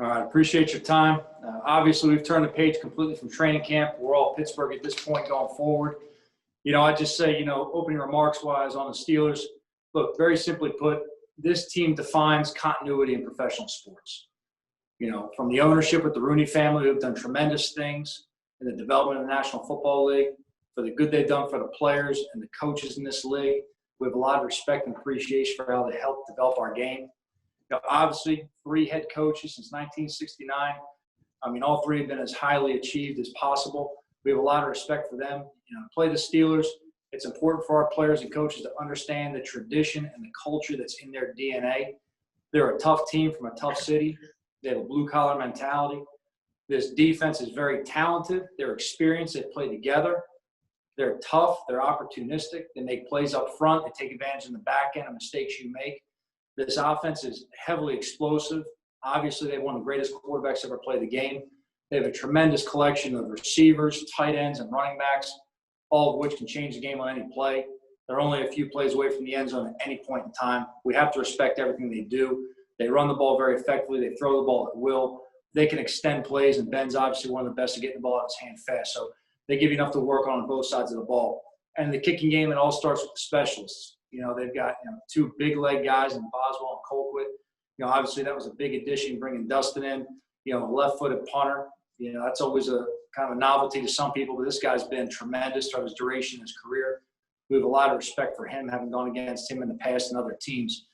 All right, appreciate your time. Obviously, we've turned the page completely from training camp. We're all Pittsburgh at this point going forward. I just say, opening remarks-wise on the Steelers, look, very simply put, this team defines continuity in professional sports. From the ownership with the Rooney family, who have done tremendous things in the development of the National Football League, for the good they've done for the players and the coaches in this league. We have a lot of respect and appreciation for how they helped develop our game. Obviously, 3 head coaches since 1969. All 3 have been as highly achieved as possible. We have a lot of respect for them. To play the Steelers, it's important for our players and coaches to understand the tradition and the culture that's in their DNA. They're a tough team from a tough city. They have a blue-collar mentality. This defense is very talented. They're experienced. They play together. They're tough. They're opportunistic. They make plays up front. They take advantage in the back end of mistakes you make. This offense is heavily explosive. Obviously, they have one of the greatest quarterbacks ever played the game. They have a tremendous collection of receivers, tight ends, and running backs, all of which can change the game on any play. They're only a few plays away from the end zone at any point in time. We have to respect everything they do. They run the ball very effectively. They throw the ball at will. They can extend plays, and Ben's obviously one of the best at getting the ball out of his hand fast. So they give you enough to work on both sides of the ball. And the kicking game, it all starts with the specialists. They've got 2 big leg guys in Boswell and Colquitt. Obviously that was a big addition, bringing Dustin in, a left-footed punter. That's always a kind of a novelty to some people, but this guy's been tremendous throughout his duration in his career. We have a lot of respect for him, having gone against him in the past and other teams.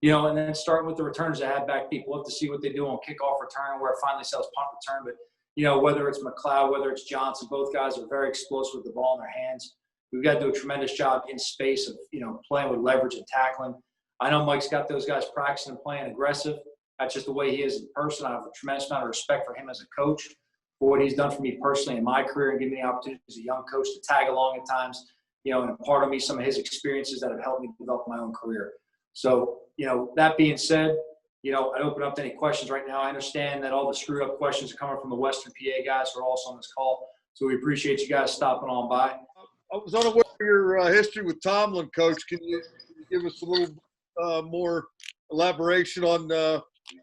And then starting with the returners that have back people, we'll have to see what they do on kickoff return, where it finally sells punt return. But, whether it's McLeod, whether it's Johnson, both guys are very explosive with the ball in their hands. We've got to do a tremendous job in space of, playing with leverage and tackling. I know Mike's got those guys practicing and playing aggressive. That's just the way he is in person. I have a tremendous amount of respect for him as a coach, for what he's done for me personally in my career and giving me the opportunity as a young coach to tag along at times, and impart on me some of his experiences that have helped me develop my own career. So, that being said, I open up to any questions right now. I understand that all the screw-up questions are coming from the Western PA guys who are also on this call. So we appreciate you guys stopping on by. I was unaware of your history with Tomlin, Coach. Can you give us a little more elaboration on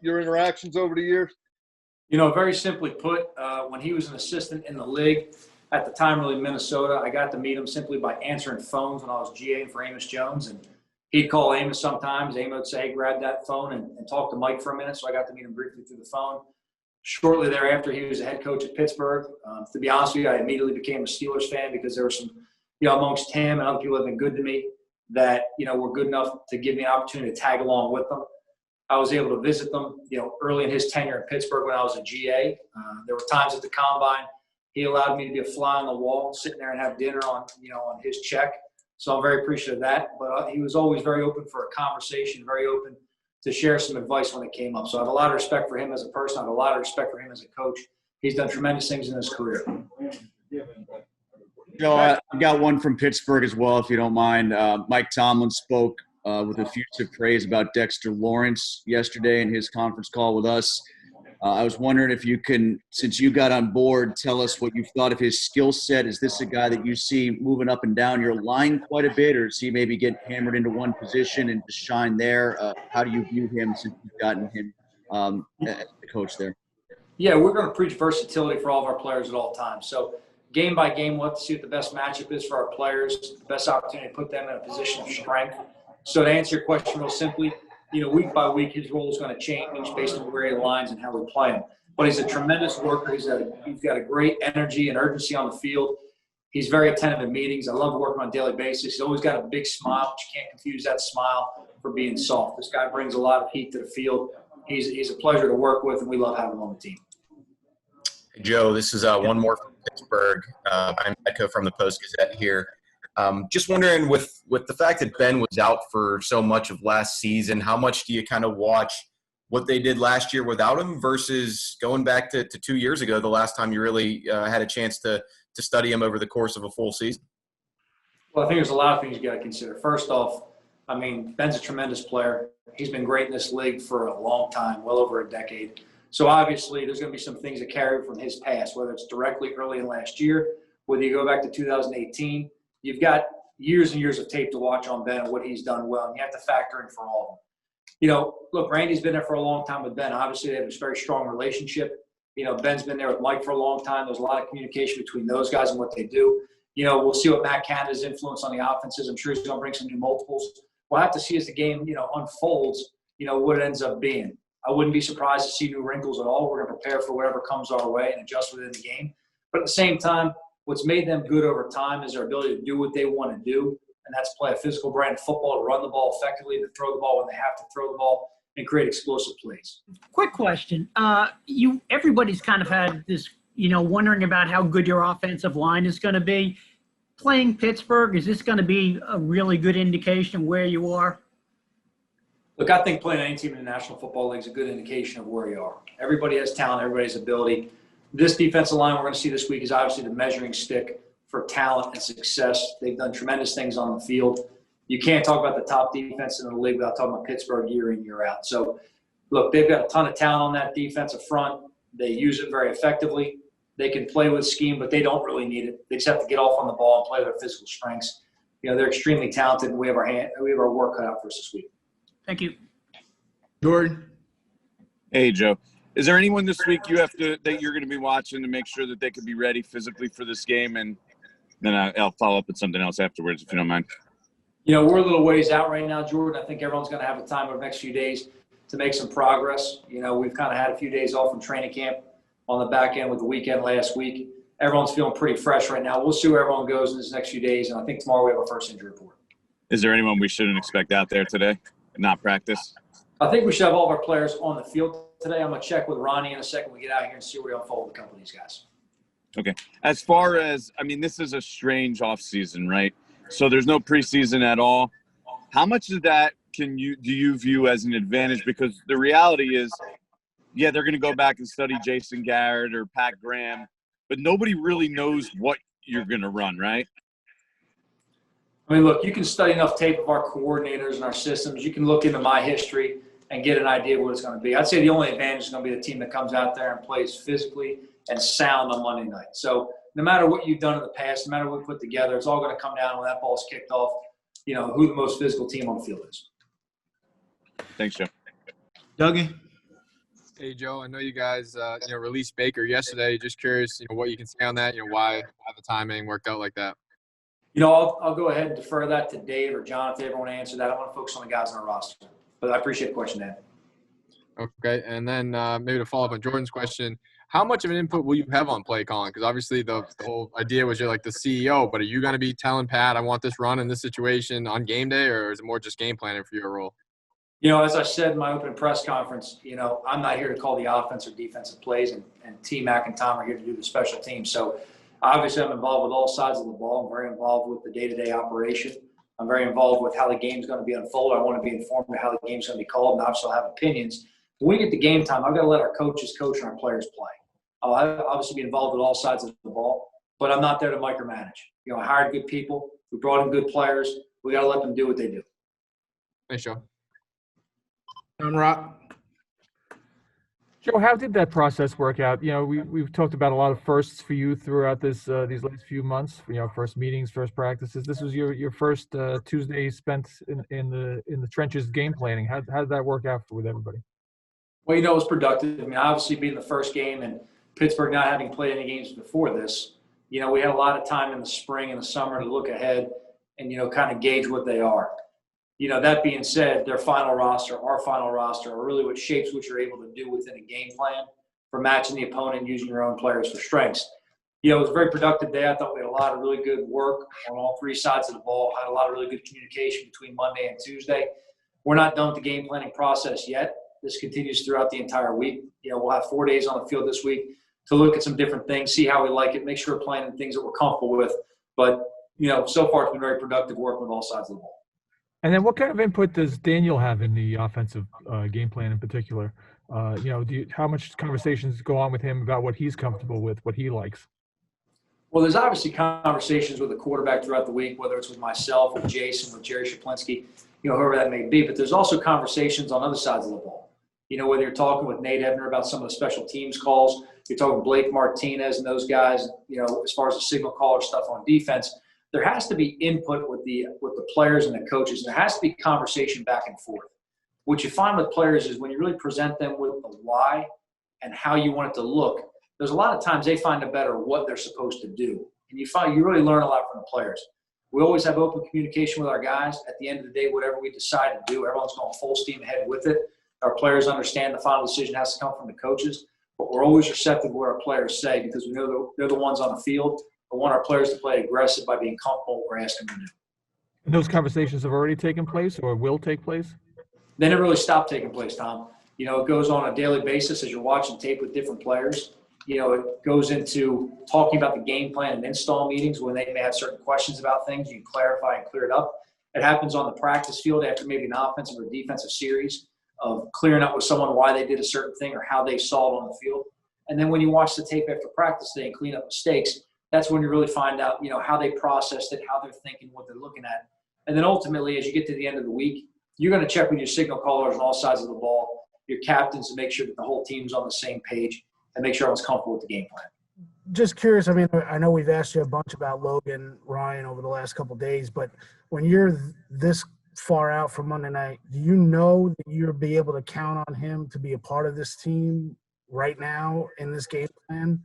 your interactions over the years? Very simply put, when he was an assistant in the league, at the time really Minnesota, I got to meet him simply by answering phones when I was GAing for Amos Jones. And he'd call Amos sometimes. Amos would say, hey, grab that phone and talk to Mike for a minute. So I got to meet him briefly through the phone. Shortly thereafter, he was a head coach at Pittsburgh. To be honest with you, I immediately became a Steelers fan because there were some, amongst him and other people that have been good to me that, were good enough to give me an opportunity to tag along with them. I was able to visit them, early in his tenure in Pittsburgh when I was a GA. There were times at the Combine he allowed me to be a fly on the wall, sitting there and have dinner on his check. So I'm very appreciative of that. But he was always very open for a conversation, very open to share some advice when it came up. So I have a lot of respect for him as a person. I have a lot of respect for him as a coach. He's done tremendous things in his career. I've got one from Pittsburgh as well, if you don't mind. Mike Tomlin spoke with effusive praise about Dexter Lawrence yesterday in his conference call with us. I was wondering if you can, since you got on board, tell us what you thought of his skill set. Is this a guy that you see moving up and down your line quite a bit, or does he maybe get hammered into one position and just shine there? How do you view him since you've gotten him as the coach there? Yeah, we're going to preach versatility for all of our players at all times. So game by game, we'll have to see what the best matchup is for our players, the best opportunity to put them in a position of strength. So to answer your question real simply, week by week, his role is going to change based on where he aligns and how we play him. But he's a tremendous worker. He's got a great energy and urgency on the field. He's very attentive in meetings. I love working on a daily basis. He's always got a big smile, but you can't confuse that smile for being soft. This guy brings a lot of heat to the field. He's a pleasure to work with, and we love having him on the team. Hey, Joe, this is one more from Pittsburgh. I'm Echo from the Post-Gazette here. Just wondering, with the fact that Ben was out for so much of last season, how much do you kind of watch what they did last year without him versus going back to 2 years ago, the last time you really had a chance to study him over the course of a full season? Well, I think there's a lot of things you got to consider. First off, Ben's a tremendous player. He's been great in this league for a long time, well over a decade. So obviously there's going to be some things that carry from his past, whether it's directly early in last year, whether you go back to 2018. You've got years and years of tape to watch on Ben and what he's done well, and you have to factor in for all of them. Look, Randy's been there for a long time with Ben. Obviously, they have a very strong relationship. Ben's been there with Mike for a long time. There's a lot of communication between those guys and what they do. We'll see what Matt Canada's influence on the offense is. I'm sure he's going to bring some new multiples. We'll have to see as the game, unfolds, what it ends up being. I wouldn't be surprised to see new wrinkles at all. We're going to prepare for whatever comes our way and adjust within the game. But at the same time, what's made them good over time is their ability to do what they want to do, and that's play a physical brand of football, to run the ball effectively, to throw the ball when they have to throw the ball, and create explosive plays. Quick question. Everybody's kind of had this, wondering about how good your offensive line is going to be. Playing Pittsburgh, is this going to be a really good indication of where you are? Look, I think playing any team in the National Football League is a good indication of where you are. Everybody has talent, everybody has ability. This defensive line we're going to see this week is obviously the measuring stick for talent and success. They've done tremendous things on the field. You can't talk about the top defense in the league without talking about Pittsburgh year in, year out. So, look, they've got a ton of talent on that defensive front. They use it very effectively. They can play with scheme, but they don't really need it. They just have to get off on the ball and play their physical strengths. They're extremely talented, and we have our work cut out for us this week. Thank you. Jordan. Hey, Joe. Is there anyone this week that you're going to be watching to make sure that they can be ready physically for this game? And then I'll follow up with something else afterwards, if you don't mind. We're a little ways out right now, Jordan. I think everyone's going to have a time over the next few days to make some progress. We've kind of had a few days off from training camp on the back end with the weekend last week. Everyone's feeling pretty fresh right now. We'll see where everyone goes in these next few days, and I think tomorrow we have our first injury report. Is there anyone we shouldn't expect out there today? Not practice? I think we should have all of our players on the field today. I'm going to check with Ronnie in a second when we get out here and see where we unfold with a couple of these guys. Okay. As far as, this is a strange offseason, right? So there's no preseason at all. How much of that do you view as an advantage? Because the reality is, yeah, they're going to go back and study Jason Garrett or Pat Graham, but nobody really knows what you're going to run, right? Look, you can study enough tape of our coordinators and our systems. You can look into my history and get an idea of what it's going to be. I'd say the only advantage is going to be the team that comes out there and plays physically and sound on Monday night. So no matter what you've done in the past, no matter what we put together, it's all going to come down when that ball's kicked off, who the most physical team on the field is. Thanks, Joe. Dougie. Hey, Joe, I know you guys, released Baker yesterday. Just curious, what you can say on that, why the timing worked out like that. I'll go ahead and defer that to Dave or John if they ever want to answer that. I want to focus on the guys on our roster. But I appreciate the question, Dan. Okay, and then maybe to follow up on Jordan's question, how much of an input will you have on play calling? Because obviously the whole idea was you're like the CEO, but are you going to be telling Pat, I want this run in this situation on game day, or is it more just game planning for your role? As I said in my opening press conference, I'm not here to call the offense or defensive plays, and T-Mac and Tom are here to do the special teams. So obviously I'm involved with all sides of the ball. I'm very involved with the day-to-day operation. I'm very involved with how the game's going to be unfolded. I want to be informed of how the game's going to be called, and obviously I'll have opinions. When we get to game time, I've got to let our coaches coach and our players play. I'll obviously be involved with all sides of the ball, but I'm not there to micromanage. I hired good people. We brought in good players. We got to let them do what they do. Thanks, Joe. Rock. Joe, how did that process work out? We've talked about a lot of firsts for you throughout these last few months. First meetings, first practices. This was your first Tuesday spent in the trenches game planning. How did that work out with everybody? Well, it was productive. Obviously being the first game and Pittsburgh not having played any games before this, we had a lot of time in the spring and the summer to look ahead and kind of gauge what they are. That being said, their final roster, our final roster, are really what shapes what you're able to do within a game plan for matching the opponent and using your own players for strengths. It was a very productive day. I thought we had a lot of really good work on all three sides of the ball, had a lot of really good communication between Monday and Tuesday. We're not done with the game planning process yet. This continues throughout the entire week. We'll have 4 days on the field this week to look at some different things, see how we like it, make sure we're playing things that we're comfortable with. But, so far it's been very productive work with all sides of the ball. And then what kind of input does Daniel have in the offensive game plan in particular? How much conversations go on with him about what he's comfortable with, what he likes? Well, there's obviously conversations with the quarterback throughout the week, whether it's with myself, with Jason, with Jerry Shaplinsky, whoever that may be. But there's also conversations on other sides of the ball. Whether you're talking with Nate Ebner about some of the special teams calls, you're talking Blake Martinez and those guys, as far as the signal caller stuff on defense, there has to be input with the players and the coaches. There has to be conversation back and forth. what you find with players is when you really present them with the why and how you want it to look, there's a lot of times they find a better what they're supposed to do. And you really learn a lot from the players. We always have open communication with our guys. At the end of the day, whatever we decide to do, everyone's going full steam ahead with it. Our players understand the final decision has to come from the coaches, but we're always receptive to what our players say because we know they're the ones on the field. We want our players to play aggressive by being comfortable with what we're asking them to do. And those conversations have already taken place or will take place? They never really stop taking place, Tom. You know, it goes on a daily basis as you're watching tape with different players. You know, it goes into talking about the game plan and install meetings when they may have certain questions about things. You clarify and clear it up. It happens on the practice field after maybe an offensive or defensive series of clearing up with someone why they did a certain thing or how they saw it on the field. And then when you watch the tape after practice day and clean up mistakes, that's when you really find out, you know, how they processed it, how they're thinking, what they're looking at. And then ultimately, as you get to the end of the week, you're going to check with your signal callers on all sides of the ball, your captains, to make sure that the whole team's on the same page and make sure everyone's comfortable with the game plan. Just curious, I mean, I know we've asked you a bunch about Logan Ryan over the last couple of days, but when you're this far out from Monday night, do you know that you'll be able to count on him to be a part of this team right now in this game plan?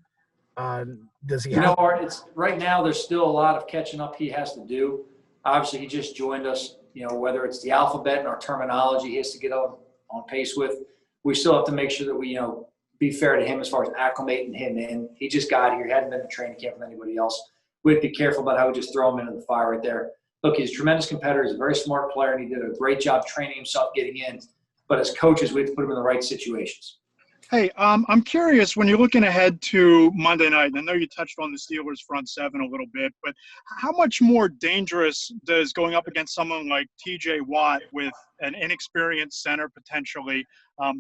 Does he have – Art, it's right now there's still a lot of catching up he has to do. Obviously, he just joined us. You know, whether it's the alphabet and our terminology he has to get on pace with, we still have to make sure that we, you know, be fair to him as far as acclimating him in. He just got here. He hadn't been to training camp with anybody else. We have to be careful about how we just throw him into the fire right there. Look, he's a tremendous competitor. He's a very smart player, and he did a great job training himself getting in. But as coaches, we have to put him in the right situations. Hey, I'm curious, when you're looking ahead to Monday night, and I know you touched on the Steelers front seven a little bit, but how much more dangerous does going up against someone like TJ Watt with an inexperienced center potentially,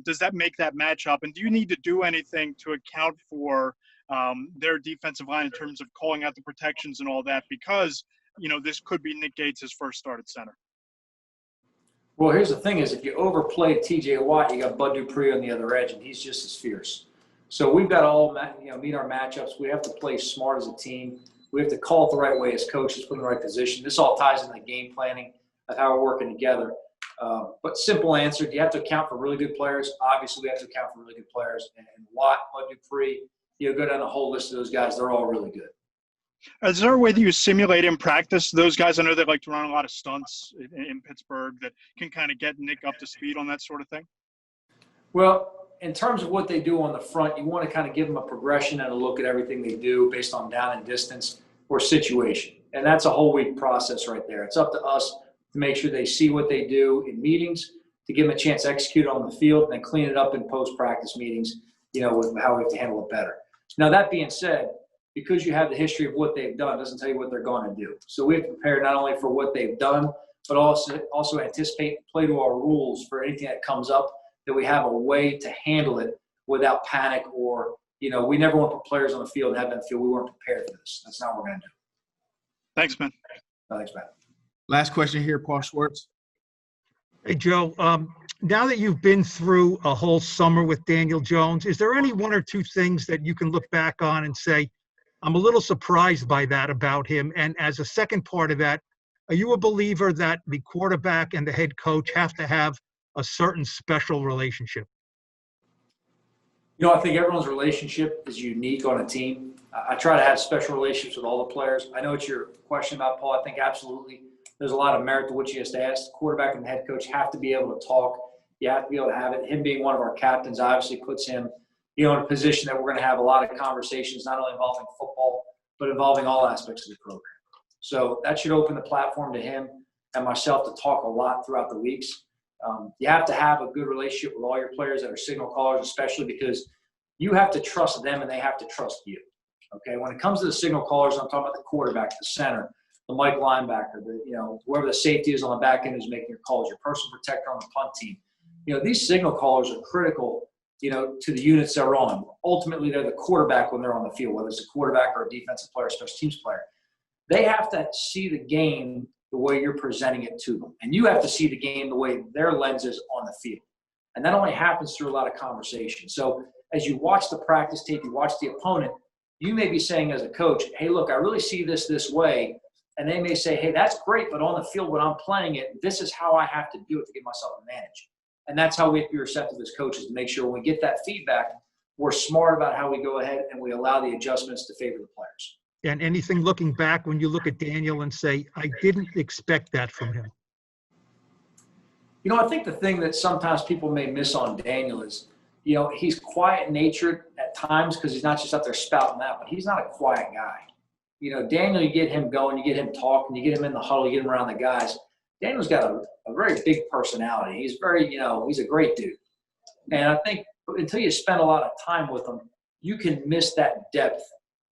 does that make that matchup? And do you need to do anything to account for their defensive line in terms of calling out the protections and all that? Because, you know, this could be Nick Gates' first start at center. Well, here's the thing is if you overplay TJ Watt, you got Bud Dupree on the other edge, and he's just as fierce. So we've got to all meet our matchups. We have to play smart as a team. We have to call it the right way as coaches, put in the right position. This all ties into the game planning of how we're working together. But simple answer, do you have to account for really good players? Obviously, we have to account for really good players. And Watt, Bud Dupree, you know, go down the whole list of those guys. They're all really good. Is there a way that you simulate in practice those guys? I know they like to run a lot of stunts in Pittsburgh that can kind of get Nick up to speed on that sort of thing. Well, in terms of what they do on the front, you want to kind of give them a progression and a look at everything they do based on down and distance or situation. And that's a whole week process right there. It's up to us to make sure they see what they do in meetings, to give them a chance to execute on the field, and then clean it up in post-practice meetings, you know, with how we have to handle it better. Now, that being said, because you have the history of what they've done, doesn't tell you what they're going to do. So we have to prepare not only for what they've done, but also anticipate and play to our rules for anything that comes up, that we have a way to handle it without panic or, you know, we never want to put players on the field and have them feel we weren't prepared for this. That's not what we're going to do. Thanks, man. Thanks, man. Last question here, Paul Schwartz. Hey, Joe, now that you've been through a whole summer with Daniel Jones, is there any one or two things that you can look back on and say, I'm a little surprised by that about him? And as a second part of that, are you a believer that the quarterback and the head coach have to have a certain special relationship? You know, I think everyone's relationship is unique on a team. I try to have special relationships with all the players. I know it's your question about Paul. I think absolutely there's a lot of merit to what you just asked. The quarterback and the head coach have to be able to talk. You have to be able to have it. Him being one of our captains obviously puts him, you know, in a position that we're going to have a lot of conversations, not only involving football, but involving all aspects of the program. So that should open the platform to him and myself to talk a lot throughout the weeks. You have to have a good relationship with all your players that are signal callers, especially because you have to trust them and they have to trust you. Okay, when it comes to the signal callers, I'm talking about the quarterback, the center, the Mike linebacker, whoever the safety is on the back end who's making your calls, your personal protector on the punt team. You know, these signal callers are critical, you know, to the units they're on. Ultimately, they're the quarterback when they're on the field, whether it's a quarterback or a defensive player, special teams player. They have to see the game the way you're presenting it to them. And you have to see the game the way their lens is on the field. And that only happens through a lot of conversation. So as you watch the practice tape, you watch the opponent, you may be saying as a coach, hey, look, I really see this way. And they may say, hey, that's great, but on the field when I'm playing it, this is how I have to do it to give myself an advantage. And that's how we have to be receptive as coaches to make sure when we get that feedback, we're smart about how we go ahead and we allow the adjustments to favor the players. And anything looking back when you look at Daniel and say, I didn't expect that from him? You know, I think the thing that sometimes people may miss on Daniel is, you know, he's quiet-natured at times because he's not just out there spouting out, but he's not a quiet guy. You know, Daniel, you get him going, you get him talking, you get him in the huddle, you get him around the guys. Daniel's got a very big personality. He's very, you know, he's a great dude. And I think until you spend a lot of time with him, you can miss that depth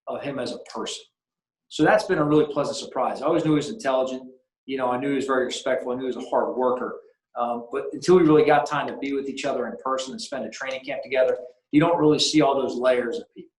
of him as a person. So that's been a really pleasant surprise. I always knew he was intelligent. You know, I knew he was very respectful. I knew he was a hard worker. But until we really got time to be with each other in person and spend a training camp together, you don't really see all those layers of people.